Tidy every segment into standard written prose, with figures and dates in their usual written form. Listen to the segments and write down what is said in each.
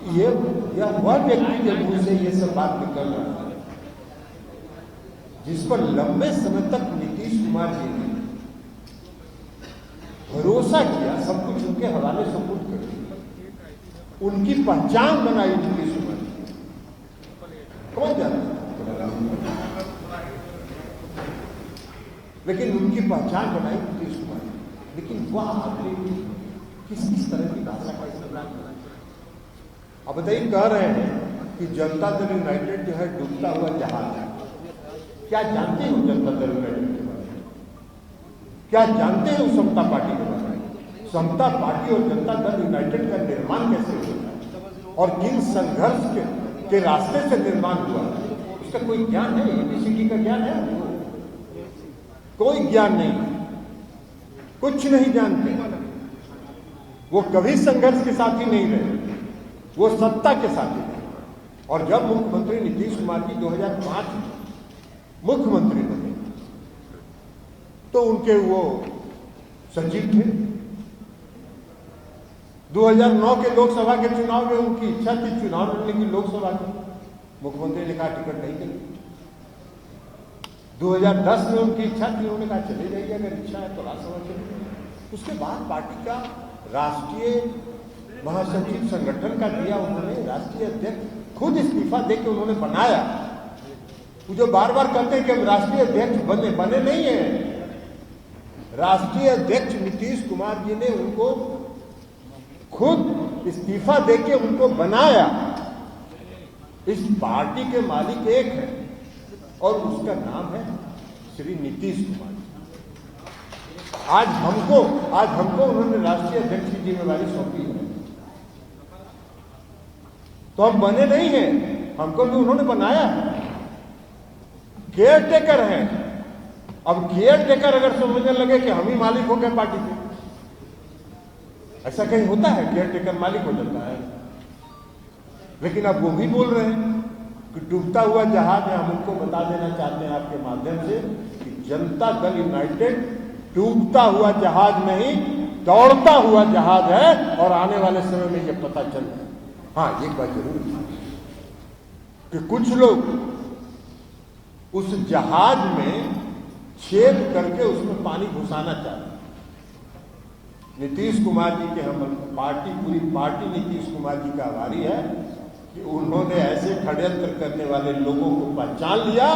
ये यह वह व्यक्ति के मुंह से ये सब बात निकल रहा है जिस पर लंबे समय तक नीतीश कुमार जी ने भरोसा किया, सब कुछ उनके हवाले सुपुर्द कर दिया, उनकी पहचान बनाई नीतीश कुमार जी। कौन जानता, लेकिन उनकी पहचान बनाई नीतीश कुमार जी। लेकिन वह आदमी किस तरह की भाषा का इस्तेमाल करा। अब बताइए, कह रहे हैं कि जनता दल यूनाइटेड जो है डूबता हुआ जहाज है। क्या जानते हो जनता दल यूनाइटेड के बारे में? क्या जानते हो समता पार्टी के बारे में? समता पार्टी और जनता दल यूनाइटेड का निर्माण कैसे हुआ और किन संघर्ष के रास्ते से निर्माण हुआ, उसका कोई ज्ञान है? एबीसीडी का ज्ञान है? कोई ज्ञान नहीं, कुछ नहीं जानते। वो कभी संघर्ष के साथी नहीं रहे, वो सत्ता के साथी रहे। और जब मुख्यमंत्री नीतीश कुमार जी 2005 में मुख्यमंत्री बने तो उनके वो सचिव थे। 2009 के लोकसभा के चुनाव में उनकी इच्छा थी चुनाव लड़ने की लोकसभा की, मुख्यमंत्री ने कहा टिकट नहीं देंगे। 2010 में उनकी इच्छा थी, उन्होंने कहा चले जाइए, अगर इच्छा है तो राज्यसभा चले जाइए। उसके बाद पार्टी का राष्ट्रीय महासचिव संगठन का दिया उन्होंने, राष्ट्रीय अध्यक्ष खुद इस्तीफा देकर उन्होंने बनाया। वो जो बार बार कहते हैं कि हम राष्ट्रीय अध्यक्ष बने नहीं है। राष्ट्रीय अध्यक्ष नीतीश कुमार जी ने उनको खुद इस्तीफा देके उनको बनाया। इस पार्टी के मालिक एक है और उसका नाम है श्री नीतीश कुमार। आज हमको उन्होंने राष्ट्रीय अध्यक्ष की जिम्मेदारी सौंपी है, तो हम बने नहीं हैं, हमको भी उन्होंने बनाया है। केयर टेकर हैं। अब केयर टेकर अगर समझने लगे कि हम ही मालिक हो गए पार्टी के, ऐसा कहीं होता है? केयर टेकर मालिक हो जाता है? लेकिन अब वो भी बोल रहे हैं कि डूबता हुआ जहाज है। हम उनको बता देना चाहते हैं आपके माध्यम से कि जनता दल यूनाइटेड डूबता हुआ जहाज नहीं, दौड़ता हुआ जहाज है। और आने वाले समय में यह पता चल रहा है। हाँ, एक बात जरूर है कि कुछ लोग उस जहाज में छेद करके उसमें पानी घुसाना चाहते हैं। नीतीश कुमार जी के हम पूरी पार्टी नीतीश कुमार जी का आभारी है कि उन्होंने ऐसे षड्यंत्र करने वाले लोगों को पहचान लिया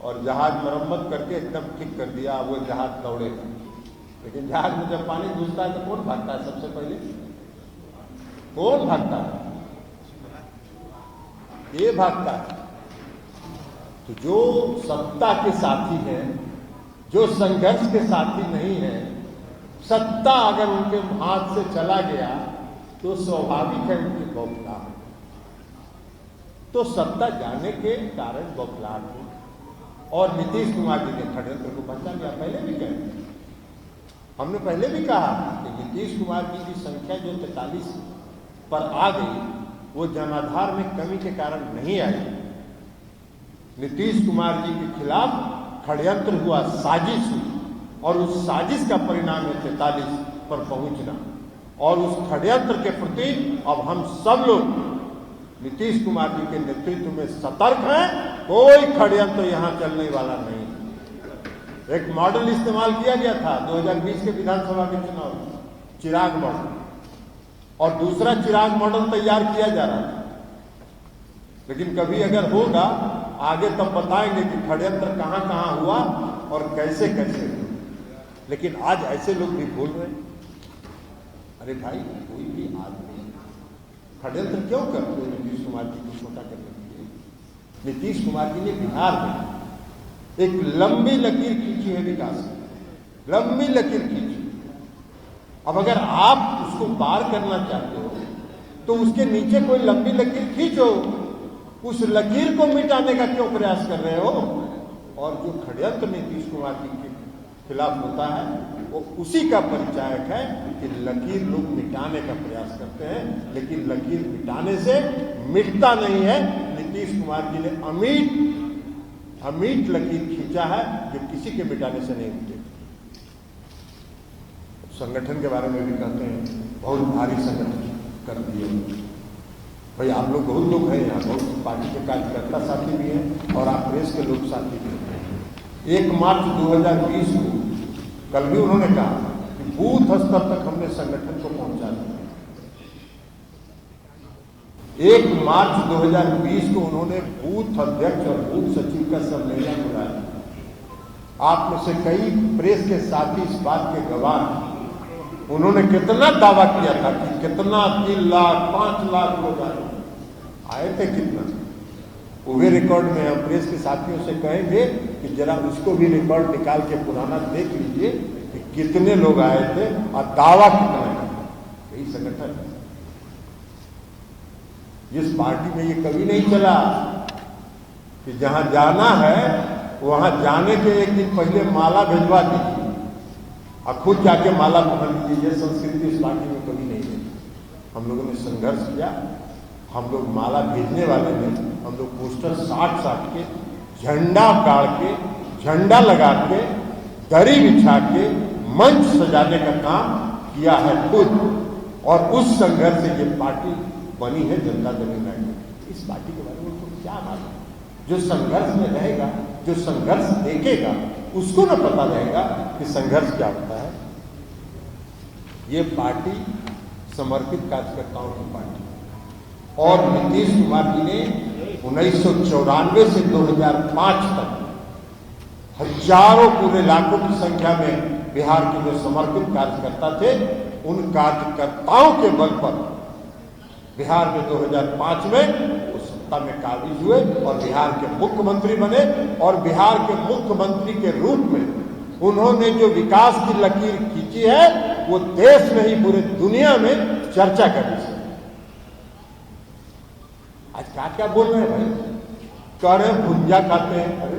और जहाज मरम्मत करके एकदम ठीक कर दिया। वो जहाज दौड़ेगा। लेकिन जहाज में जब पानी घुसता है तो कौन भागता है? सबसे पहले कौन भागता है? ये भागता है। तो जो सत्ता के साथी हैं, जो संघर्ष के साथी नहीं है, सत्ता अगर उनके हाथ से चला गया तो स्वाभाविक है उनकी बौखलाहट। तो सत्ता जाने के कारण बौखलाहट हुई और नीतीश कुमार जी ने षड्यंत्र को पहचान लिया। हमने पहले भी कहा कि नीतीश कुमार जी की संख्या जो 43 पर आ गई, वो जनाधार में कमी के कारण नहीं आई। नीतीश कुमार जी के खिलाफ षड्यंत्र हुआ, साजिश हुई और उस साजिश का परिणाम है 43 पर पहुंचना। और उस षड्यंत्र के प्रति अब हम सब लोग नीतीश कुमार जी के नेतृत्व में सतर्क हैं। कोई षड्यंत्र यहां चलने वाला नहीं। एक मॉडल इस्तेमाल किया गया था 2020 के विधानसभा के चुनाव में, चिराग मॉडल, और दूसरा चिराग मॉडल तैयार किया जा रहा था। लेकिन कभी अगर होगा आगे तब बताएंगे कि षड्यंत्र कहां कहां हुआ और कैसे कैसे हुआ। लेकिन आज ऐसे लोग भी बोल रहे हैं, अरे भाई, कोई भी आदमी षड्यंत्र क्यों करते हैं नीतीश कुमार जी को छोटा करने के लिए? नीतीश कुमार जी ने बिहार में एक लंबी लकीर खींची है विकास, लंबी लकीर खींची। अब अगर आप उसको पार करना चाहते हो तो उसके नीचे कोई लंबी लकीर खींचो। उस लकीर को मिटाने का क्यों प्रयास कर रहे हो? और जो षड्यंत्र नीतीश कुमार जी के खिलाफ होता है वो उसी का परिचायक है कि लकीर लोग मिटाने का प्रयास करते हैं, लेकिन लकीर मिटाने से मिटता नहीं है। नीतीश कुमार जी ने अमीट लकीर खींचा है जो किसी के मिटाने से नहीं मिटे। संगठन के बारे में भी कहते हैं, बहुत भारी संगठन, कर दिए। भाई आप लोग बहुत लोग हैं यहाँ, बहुत पार्टी के कार्यकर्ता साथी भी हैं और आप प्रेस के लोग साथी भी हैं। 1 मार्च 2020 को कल भी उन्होंने कहा कि बूथ स्तर तक हमने संगठन को पहुंचा दिया। 1 मार्च 2020 को उन्होंने बूथ अध्यक्ष और बूथ सचिव का सम्मेलन बुलाया। आप में से कई प्रेस के साथी इस बात के गवाह। उन्होंने कितना दावा किया था कि कितना 3 लाख 5 लाख लोग आए थे, कितना वो भी रिकॉर्ड में हम प्रेस के साथियों से कहेंगे कि जरा उसको भी रिकॉर्ड निकाल के पुराना देख लीजिए कि कितने लोग आए थे और दावा कितना है। यही संगठन है। इस पार्टी में ये कभी नहीं चला कि जहां जाना है वहां जाने के 1 दिन पहले माला भिजवा दीजिए और खुद जाके माला पहन लीजिए। ये संस्कृति इस पार्टी में कभी नहीं है। हम लोगों ने संघर्ष किया, हम लोग माला भेजने वाले में हम लोग पोस्टर साट के, झंडा गाड़ के, झंडा लगा के, दरी बिछा के मंच सजाने का काम किया है खुद। और उस संघर्ष से ये पार्टी बनी है जनता दल यूनाइटेड। इस पार्टी के बारे में उनको क्या मालूम? जो संघर्ष में रहेगा, जो संघर्ष देखेगा, उसको न पता रहेगा कि संघर्ष क्या होता है। ये पार्टी समर्पित कार्यकर्ताओं की पार्टी और नीतीश कुमार जी ने 1994 से 2005 तक हजारों पूरे लाखों की संख्या में बिहार के जो समर्पित कार्यकर्ता थे, उन कार्यकर्ताओं के बल पर बिहार में 2005 में वो सत्ता में काबिज हुए और बिहार के मुख्यमंत्री बने। और बिहार के मुख्यमंत्री के रूप में उन्होंने जो विकास की लकीर खींची है वो देश में ही पूरे दुनिया में चर्चा करनी चाहिए। आज क्या बोल रहे हैं भाई? कह रहे हैं भुंजा खाते हैं। अरे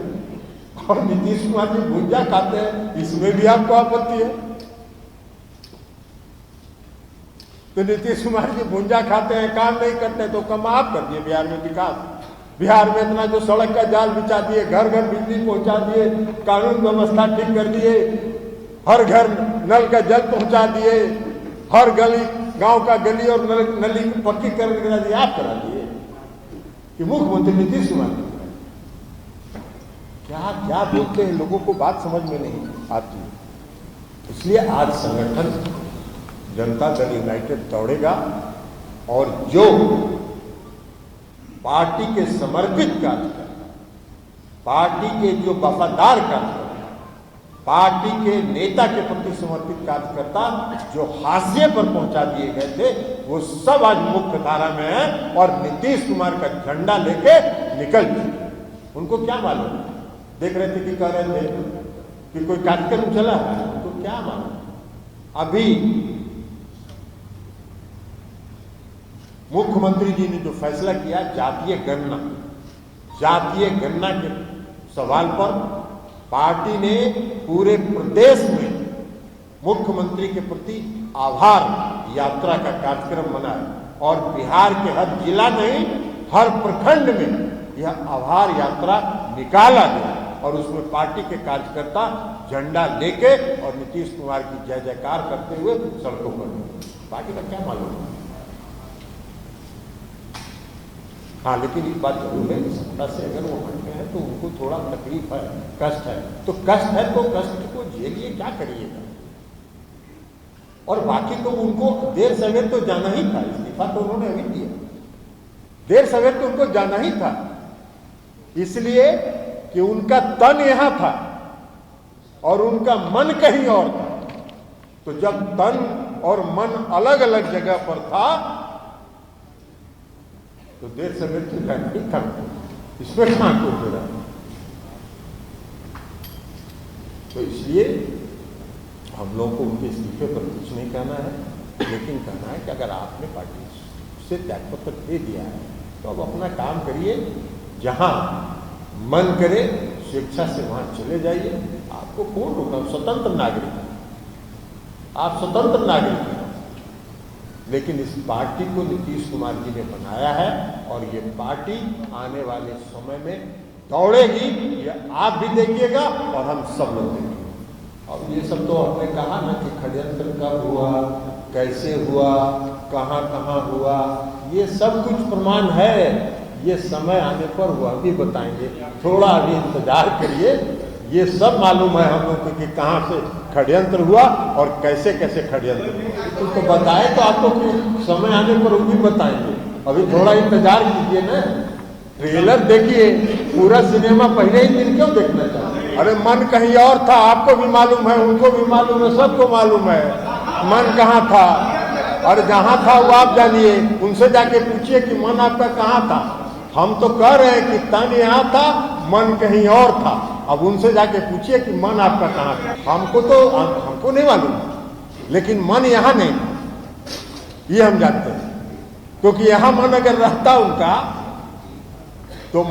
और नीतीश कुमार जी भुंजा खाते हैं, इसमें भी आपको आपत्ति है? तो नीतीश कुमार जी भुंजा खाते हैं, काम नहीं करते, तो कम आप कर दिए बिहार में विकास। बिहार में इतना जो सड़क का जाल बिछा दिए, घर घर बिजली पहुंचा दिए, कानून व्यवस्था ठीक कर दिए, हर घर नल का जल पहुंचा दिए, हर गली गांव का गली और नली पक्की करा दिए, आप करा दिए कि मुख्यमंत्री नीतीश कुमार जी क्या क्या बोलते हैं? लोगों को बात समझ में नहीं आती। इसलिए आज संगठन जनता दल यूनाइटेड दौड़ेगा और जो पार्टी के समर्पित कार्यकर्ता, पार्टी के जो वफादार कार्यकर्ता, पार्टी के नेता के प्रति समर्पित कार्यकर्ता जो हाशिए पर पहुंचा दिए गए थे, वो सब आज मुख्य धारा में है और नीतीश कुमार का झंडा लेके निकल गए। उनको क्या मालूम? देख रहे थे कि कह रहे थे कि कोई कार्यक्रम चला है, उनको क्या मालूम? अभी मुख्यमंत्री जी ने जो फैसला किया जातीय गणना के सवाल पर पार्टी ने पूरे प्रदेश में मुख्यमंत्री के प्रति आभार यात्रा का कार्यक्रम मनाया और बिहार के हर जिला नहीं, हर प्रखंड में यह आभार यात्रा निकाला गया और उसमें पार्टी के कार्यकर्ता झंडा लेके और नीतीश कुमार की जय जयकार करते हुए सड़कों पर गए। पार्टी का क्या मालूम? हाँ, लेकिन एक बात जरूर है कि सत्ता से अगर वो हटते हैं तो उनको थोड़ा तकलीफ है, कष्ट है। तो कष्ट है तो कष्ट को झेलिए, क्या करिएगा। और बाकी तो उनको देर सवेर तो जाना ही था, इस्तीफा तो उन्होंने अभी दिया, देर सवेर तो उनको जाना ही था, इसलिए कि उनका तन यहां था और उनका मन कहीं और था। तो जब तन और मन अलग अलग जगह पर था तो देर सवेर तो जाना ही था, इसमें कहां को जुड़ा। तो इसलिए हम लोगों को उनके इस्तीफे पर कुछ नहीं कहना है, लेकिन कहना है कि अगर आपने पार्टी से त्यागपत्र दे दिया है तो अब अपना काम करिए, जहां मन करे स्वेच्छा से वहां चले जाइए। आपको कौन रोका? स्वतंत्र नागरिक, आप स्वतंत्र नागरिक हैं। लेकिन इस पार्टी को नीतीश कुमार जी ने बनाया है और ये पार्टी आने वाले समय में दौड़ेगी, ये आप भी देखिएगा और हम सब लोग देखेंगे। अब ये सब तो आपने कहा ना कि षड्यंत्र कब हुआ, कैसे हुआ, कहाँ कहाँ हुआ, ये सब कुछ प्रमाण है। ये समय आने पर वह भी बताएंगे, थोड़ा अभी इंतजार करिए। ये सब मालूम है हम लोग को कि कहाँ से षड्यंत्र हुआ और कैसे कैसे षड्यंत्र हुआ। तो बताए तो आपको समय आने पर वो भी बताएंगे, अभी थोड़ा इंतजार कीजिए ना। ट्रेलर देखिए, पूरा सिनेमा पहले ही दिन क्यों देखना चाहिए? अरे मन कहीं और था, आपको भी मालूम है, उनको भी मालूम है, सबको मालूम है मन कहाँ था। और जहाँ था वो आप जानिए, उनसे जाके पूछिए कि मन आपका कहाँ था। हम तो कह रहे हैं कि तन यहाँ था, मन कहीं और था। अब उनसे जाके पूछिए कि मन आपका कहाँ था। हमको नहीं मालूम, लेकिन मन यहाँ नहीं, ये हम जानते हैं। क्योंकि यहाँ मन अगर रहता उनका, तो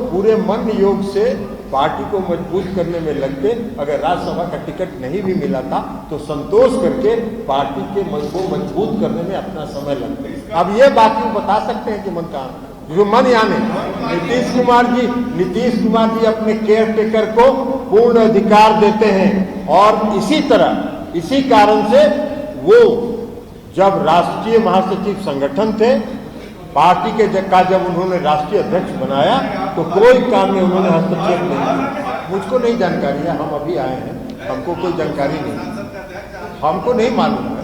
पूरे मन योग से पार्टी को मजबूत करने में लगते। अगर राज्यसभा का टिकट नहीं भी मिला था तो संतोष करके पार्टी के मन को मजबूत करने में अपना समय लगते। अब ये बाकी बता सकते हैं कि मन कहाँ, जो मन यानी नीतीश कुमार जी अपने केयर टेकर को पूर्ण अधिकार देते हैं। और इसी कारण से वो जब राष्ट्रीय महासचिव संगठन थे, पार्टी के जब उन्होंने राष्ट्रीय अध्यक्ष बनाया तो कोई काम में उन्होंने हस्तक्षेप नहीं किया। मुझको नहीं जानकारी है, हम अभी आए हैं, हमको कोई जानकारी नहीं, हमको नहीं मालूम है।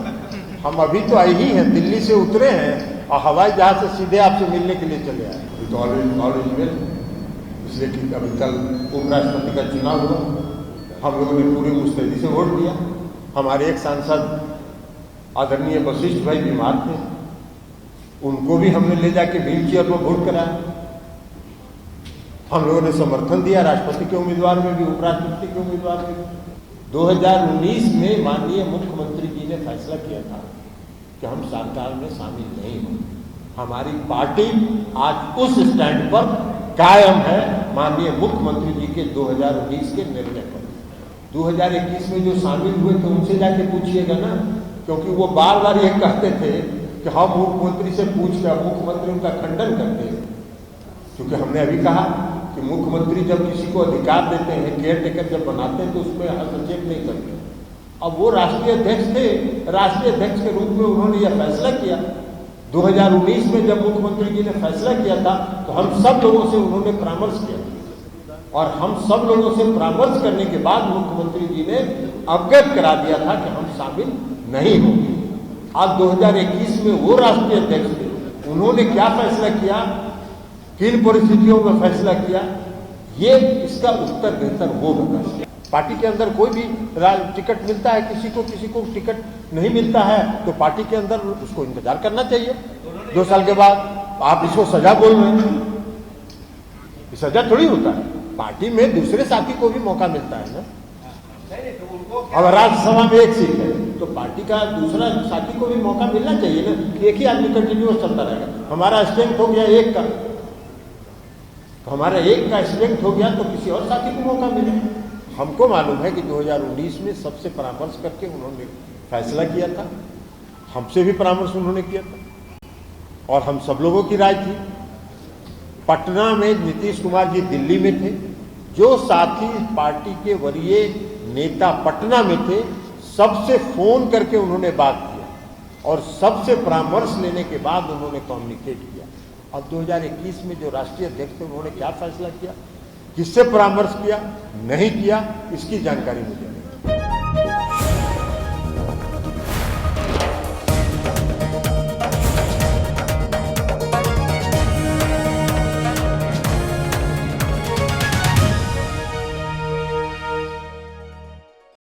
हम अभी तो आए ही हैं, दिल्ली से उतरे हैं और हवाई जहाज से सीधे आपसे मिलने के लिए चले आए। तो ऑलरेडी वेल, इसलिए कि अभी कल उपराष्ट्रपति का चुनाव हुआ, हम लोगों ने पूरी मुस्तैदी से वोट दिया। हमारे एक सांसद आदरणीय वशिष्ठ भाई बीमार थे, उनको भी हमने ले जाके व्हील चेयर पर वोट कराया। हम लोगों ने समर्थन दिया राष्ट्रपति के उम्मीदवार में भी, उपराष्ट्रपति के उम्मीदवार में भी। 2019 में माननीय मुख्यमंत्री जी ने फैसला किया था कि हम सरकार में शामिल नहीं होंगे। हमारी पार्टी आज उस स्टैंड पर कायम है, माननीय मुख्यमंत्री जी के 2019 के निर्णय पर। 2021 में जो शामिल हुए थे उनसे जाके पूछिएगा ना, क्योंकि वो बार बार ये कहते थे कि हम मुख्यमंत्री से पूछकर, मुख्यमंत्री उनका खंडन करते हैं। क्योंकि हमने अभी कहा कि मुख्यमंत्री जब किसी को अधिकार देते हैं, केयर टेकर जब बनाते हैं, तो उसमें हस्तक्षेप नहीं करते। अब वो राष्ट्रीय अध्यक्ष थे, राष्ट्रीय अध्यक्ष के रूप में उन्होंने यह फैसला किया। 2019 में जब मुख्यमंत्री जी ने फैसला किया था तो हम सब लोगों से उन्होंने परामर्श किया, और हम सब लोगों से परामर्श करने के बाद मुख्यमंत्री जी ने अवगत करा दिया था कि हम शामिल नहीं होंगे। आज 2021 में वो राष्ट्रीय अध्यक्ष थे, उन्होंने क्या फैसला किया, किन परिस्थितियों में फैसला किया, ये इसका उत्तर बेहतर वो होगा। पार्टी के अंदर कोई भी टिकट मिलता है, किसी को टिकट नहीं मिलता है तो पार्टी के अंदर उसको इंतजार करना चाहिए 2 साल के बाद। आप इसको सजा बोल रहे हैं, सजा थोड़ी होता है। पार्टी में दूसरे साथी को भी मौका मिलता है ना। अब राज्यसभा में 1 सीट है तो पार्टी का दूसरा साथी को भी मौका मिलना चाहिए ना। एक ही आदमी कंटिन्यूअस चलता रहेगा। हमारा स्ट्रेंथ हो गया 1 का, तो हमारा 1 का स्ट्रेंथ हो गया तो किसी और साथी को मौका मिले। हमको मालूम है कि 2019 में सबसे परामर्श करके उन्होंने फैसला किया था, हमसे भी परामर्श उन्होंने किया था, और हम सब लोगों की राय थी। पटना में नीतीश कुमार जी दिल्ली में थे, जो साथी पार्टी के वरीय नेता पटना में थे, सबसे फोन करके उन्होंने बात किया और सबसे परामर्श लेने के बाद उन्होंने कम्युनिकेट किया। अब 2021 में जो राष्ट्रीय अध्यक्ष थे उन्होंने क्या फैसला किया, किससे परामर्श किया, नहीं किया, इसकी जानकारी मुझे